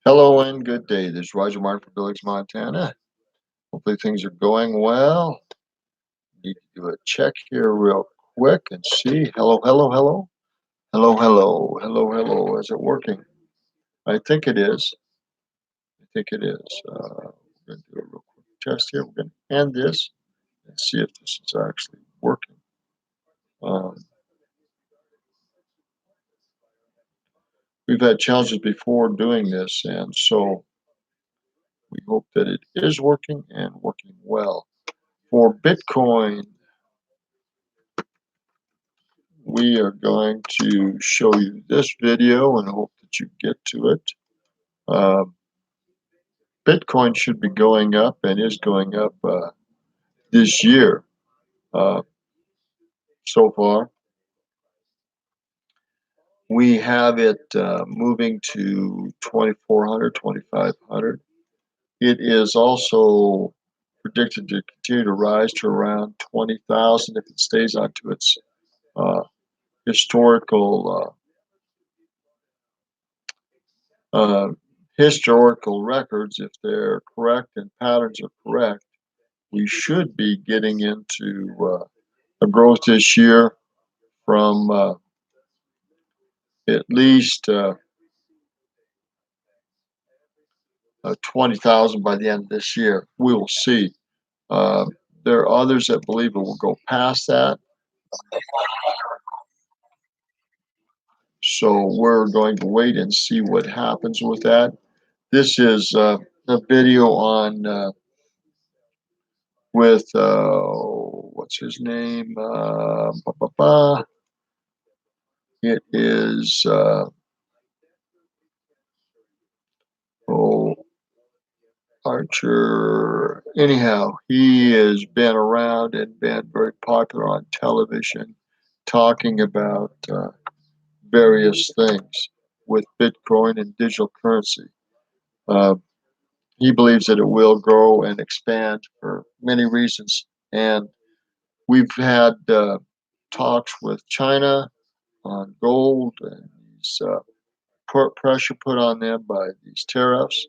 Hello and good day. This is Roger Martin from Billings, Montana. Hopefully things are going well. Need to do a check here real quick and see. Hello, hello, hello. Hello, hello, hello, hello. Is it working? I think it is. I think it is. We're going to do a real quick test here. We're going to end this and see if this is actually working. Um, we've had challenges before doing this, and so we hope that it is working and working well. For Bitcoin, we are going to show you this video and hope that you get to it. Uh, Bitcoin should be going up and is going up this year uh, so far. We have it moving to 2,400, 2,500. It is also predicted to continue to rise to around 20,000 if it stays onto its uh, historical historical records. If they're correct and patterns are correct, we should be getting into a growth this year from at least 20,000 by the end of this year. We will see. Uh, there are others that believe it will go past that. So we're going to wait and see what happens with that. This is a video on with what's his name? It is oh Archer. Anyhow, he has been around and been very popular on television, talking about various things with Bitcoin and digital currency. Uh, he believes that it will grow and expand for many reasons, and we've had talks with China on gold, and these pressure put on them by these tariffs,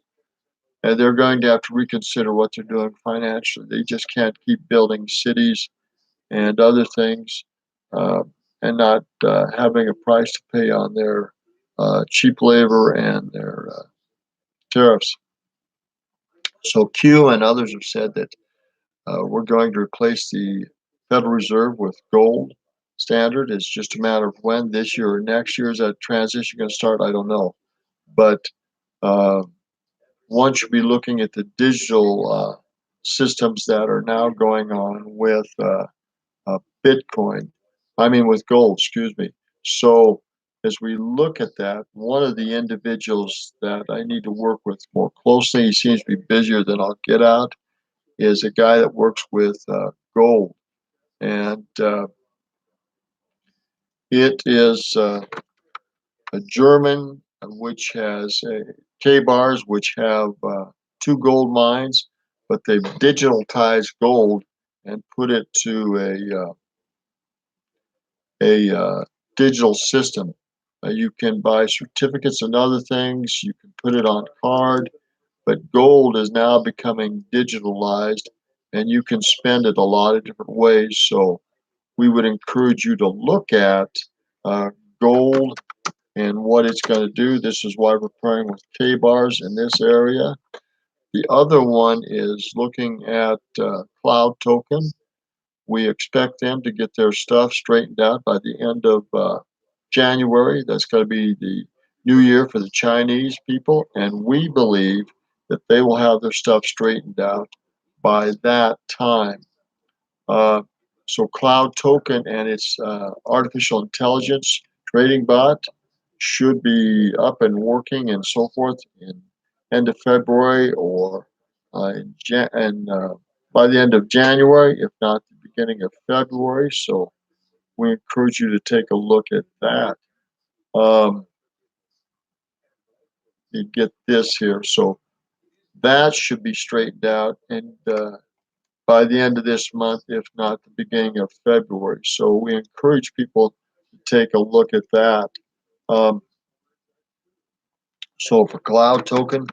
and they're going to have to reconsider what they're doing financially. They just can't keep building cities and other things uh, and not having a price to pay on their cheap labor and their tariffs. So Q and others have said that we're going to replace the Federal Reserve with gold standard. It's just a matter of when, this year or next year. Is that transition going to start? I don't know. But uh, one should be looking at the digital systems that are now going on with Bitcoin. I mean, with gold, excuse me. So, as we look at that, one of the individuals that I need to work with more closely, he seems to be busier than I'll get out, is a guy that works with gold. And it is a German which has K-bars, which have two gold mines, but they've digitalized gold and put it to a digital system. You can buy certificates and other things. You can put it on card, but gold is now becoming digitalized, and you can spend it a lot of different ways. So we would encourage you to look at uh, gold and what it's going to do. This is why we're playing with K-bars in this area. The other one is looking at Cloud Token. We expect them to get their stuff straightened out by the end of January. That's going to be the new year for the Chinese people, and we believe that they will have their stuff straightened out by that time. Uh, so Cloud Token and its artificial intelligence trading bot should be up and working and so forth in end of February or by the end of January, if not the beginning of February. So we encourage you to take a look at that. You get this here. So that should be straightened out and by the end of this month, if not the beginning of February. So we encourage people to take a look at that. Um, So for Cloud Token,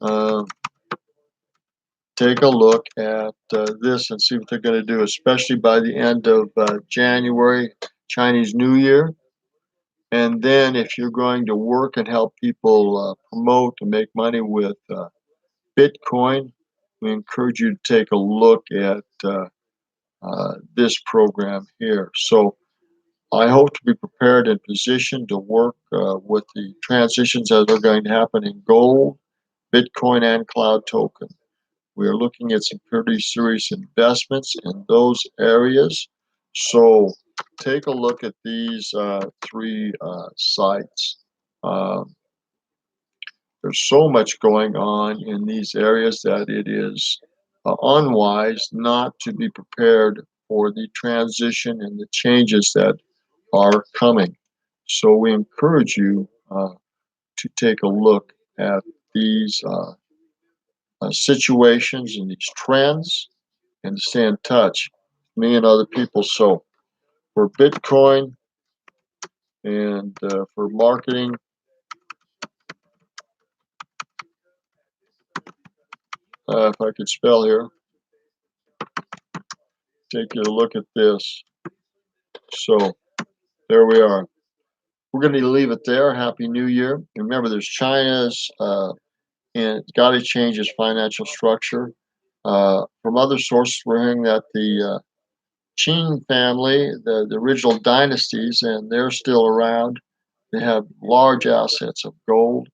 uh, take a look at this and see what they're going to do, especially by the end of January, Chinese New Year. And then if you're going to work and help people promote and make money with Bitcoin, we encourage you to take a look at this program here. So I hope to be prepared and positioned to work with the transitions that are going to happen in gold, Bitcoin, and Cloud Token. We are looking at some pretty serious investments in those areas. So take a look at these three sites. Um, there's so much going on in these areas that it is unwise not to be prepared for the transition and the changes that are coming. So we encourage you to take a look at these situations and these trends and to stay in touch with me and other people. So for Bitcoin and for marketing, if I could spell here, take a look at this. So there we are. We're going to leave it there. Happy New Year. Remember, there's China's, and it's got to change its financial structure. From other sources, we're hearing that the Qing family, the original dynasties, and they're still around. They have large assets of gold.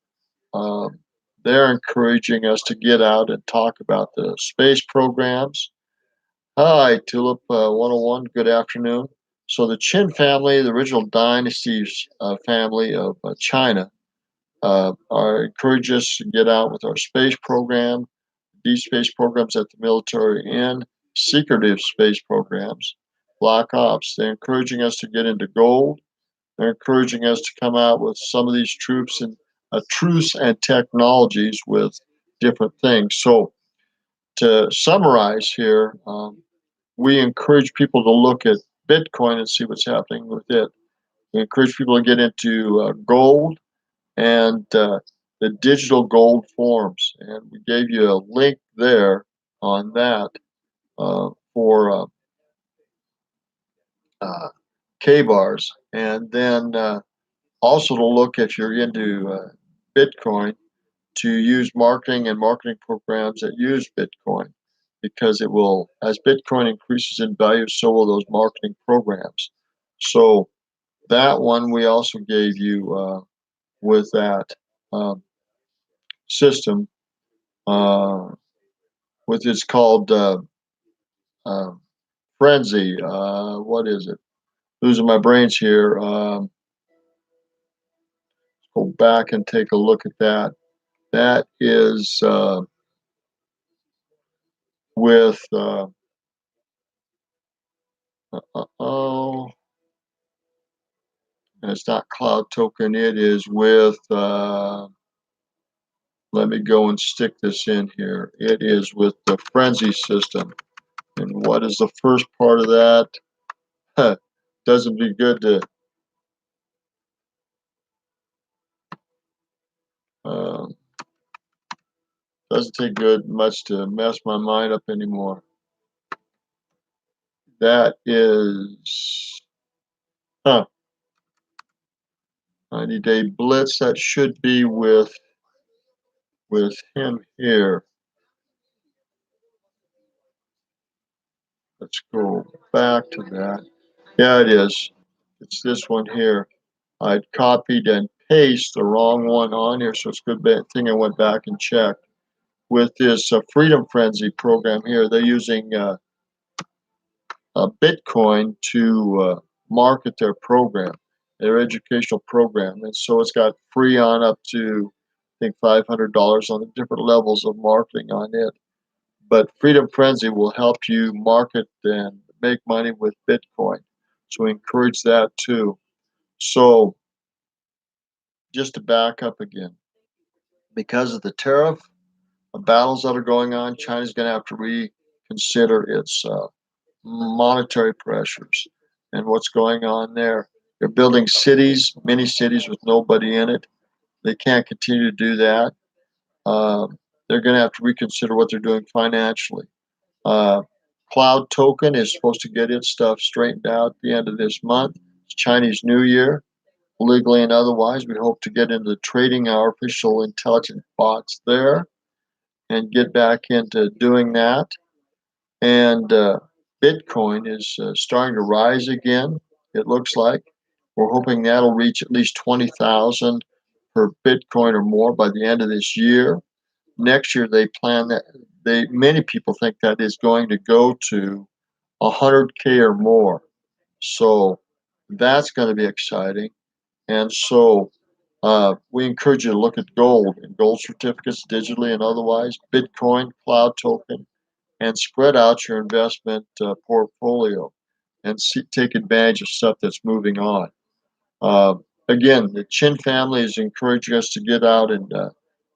Um, they're encouraging us to get out and talk about the space programs. Hi, Tulip 101. Good afternoon. So the Qin family, the original dynasties family of China, are encourage us to get out with our space program, deep space programs that the military in, secretive space programs, black ops. They're encouraging us to get into gold. They're encouraging us to come out with some of these troops and truths and technologies with different things. So to summarize here, we encourage people to look at Bitcoin and see what's happening with it. We encourage people to get into gold and the digital gold forms. And we gave you a link there on that for K-bars. And then also to look if you're into Bitcoin to use marketing and marketing programs that use Bitcoin because it will, as Bitcoin increases in value, so will those marketing programs. So that one we also gave you with that system, with it's called uh, Frenzy. What is it? Losing my brains here. Go back and take a look at that. That is with oh, and it's not Cloud Token. It is with. Let me go and stick this in here. It is with the Frenzy system. And what is the first part of that? Doesn't be good to. Uh, doesn't take good much to mess my mind up anymore. That is 90-day blitz. That should be with him here. Let's go back to that. Yeah, it is. It's this one here. I'd copied and pasted the wrong one on here, so it's a good thing I went back and checked. With this Freedom Frenzy program here, they're using Bitcoin to market their program, their educational program. And so it's got free on up to, I think, $500 on the different levels of marketing on it. But Freedom Frenzy will help you market and make money with Bitcoin. So we encourage that too. So just to back up again, because of the tariff battles that are going on, China's going to have to reconsider its monetary pressures and what's going on there. They're building cities, many cities with nobody in it. They can't continue to do that. They're going to have to reconsider what they're doing financially. Uh, Cloud Token is supposed to get its stuff straightened out at the end of this month. It's Chinese New Year, legally and otherwise. We hope to get into trading our artificial intelligence bots there and get back into doing that. And Bitcoin is starting to rise again, it looks like. We're hoping that'll reach at least 20,000 per Bitcoin or more by the end of this year. Next year, they plan that many people think that is going to go to 100K or more. So that's going to be exciting. And so we encourage you to look at gold and gold certificates digitally and otherwise, Bitcoin, Cloud Token, and spread out your investment portfolio and take advantage of stuff that's moving on. Again, the Chin family is encouraging us to get out and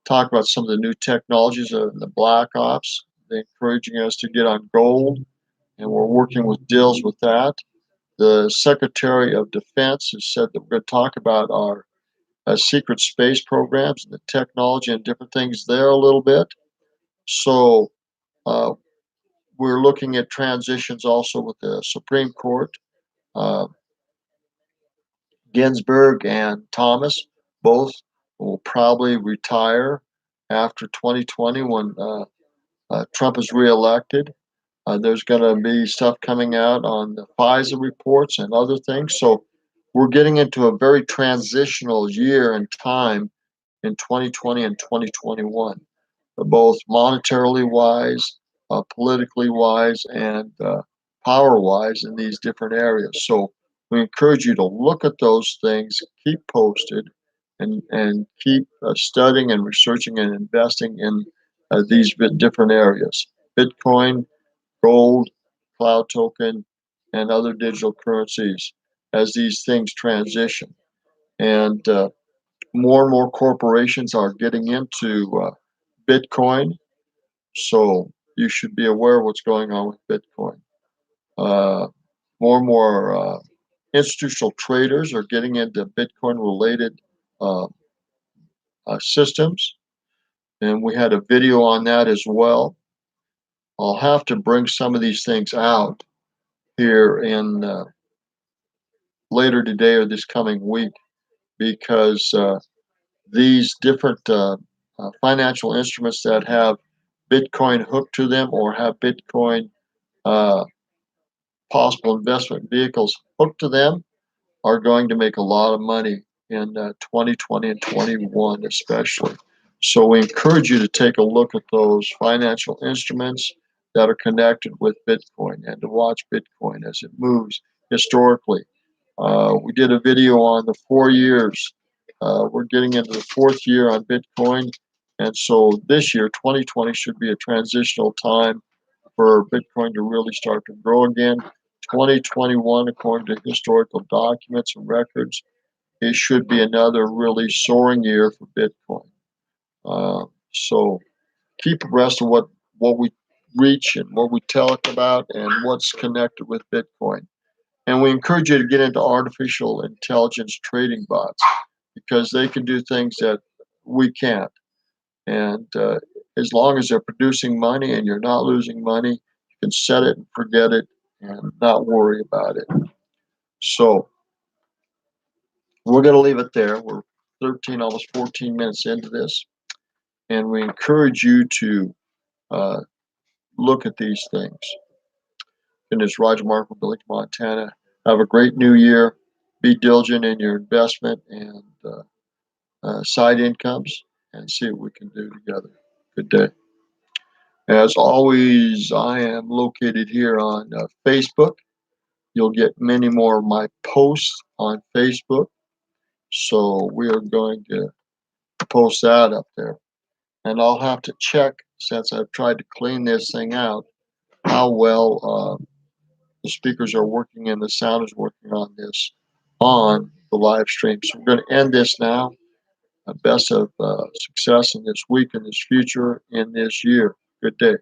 talk about some of the new technologies in the Black Ops. They're encouraging us to get on gold, and we're working with deals with that. The Secretary of Defense has said that we're going to talk about our secret space programs and the technology and different things there a little bit. So we're looking at transitions also with the Supreme Court. Uh, Ginsburg and Thomas both will probably retire after 2020 when Trump is reelected. There's going to be stuff coming out on the FISA reports and other things. So we're getting into a very transitional year and time in 2020 and 2021, both monetarily wise, politically wise, and power wise in these different areas. So we encourage you to look at those things, keep posted, and keep studying and researching and investing in these different areas. Bitcoin, gold, cloud token, and other digital currencies as these things transition. And more and more corporations are getting into Bitcoin, so you should be aware of what's going on with Bitcoin. More and more institutional traders are getting into Bitcoin-related uh, systems, and we had a video on that as well. I'll have to bring some of these things out here in later today or this coming week because these different financial instruments that have Bitcoin hooked to them or have Bitcoin uh, possible investment vehicles hooked to them are going to make a lot of money in 2020 and 21 especially. So we encourage you to take a look at those financial instruments that are connected with Bitcoin and to watch Bitcoin as it moves historically. We did a video on the 4 years. We're getting into the 4th year on Bitcoin. And so this year, 2020, should be a transitional time for Bitcoin to really start to grow again. 2021, according to historical documents and records, it should be another really soaring year for Bitcoin. So keep abreast of what we reach and what we tell it about and what's connected with Bitcoin. And we encourage you to get into artificial intelligence trading bots because they can do things that we can't. And as long as they're producing money and you're not losing money, you can set it and forget it and not worry about it. So we're going to leave it there. We're 13, almost 14 minutes into this. And we encourage you to look at these things. And it's Roger Mark with Billings, Montana. Have a great new year. Be diligent in your investment and side incomes and see what we can do together. Good day. As always, I am located here on Facebook. You'll get many more of my posts on Facebook. So we are going to post that up there. And I'll have to check, since I've tried to clean this thing out, how well the speakers are working and the sound is working on this on the live stream. So we're going to end this now. Best of success in this week and this future in this year. Good day.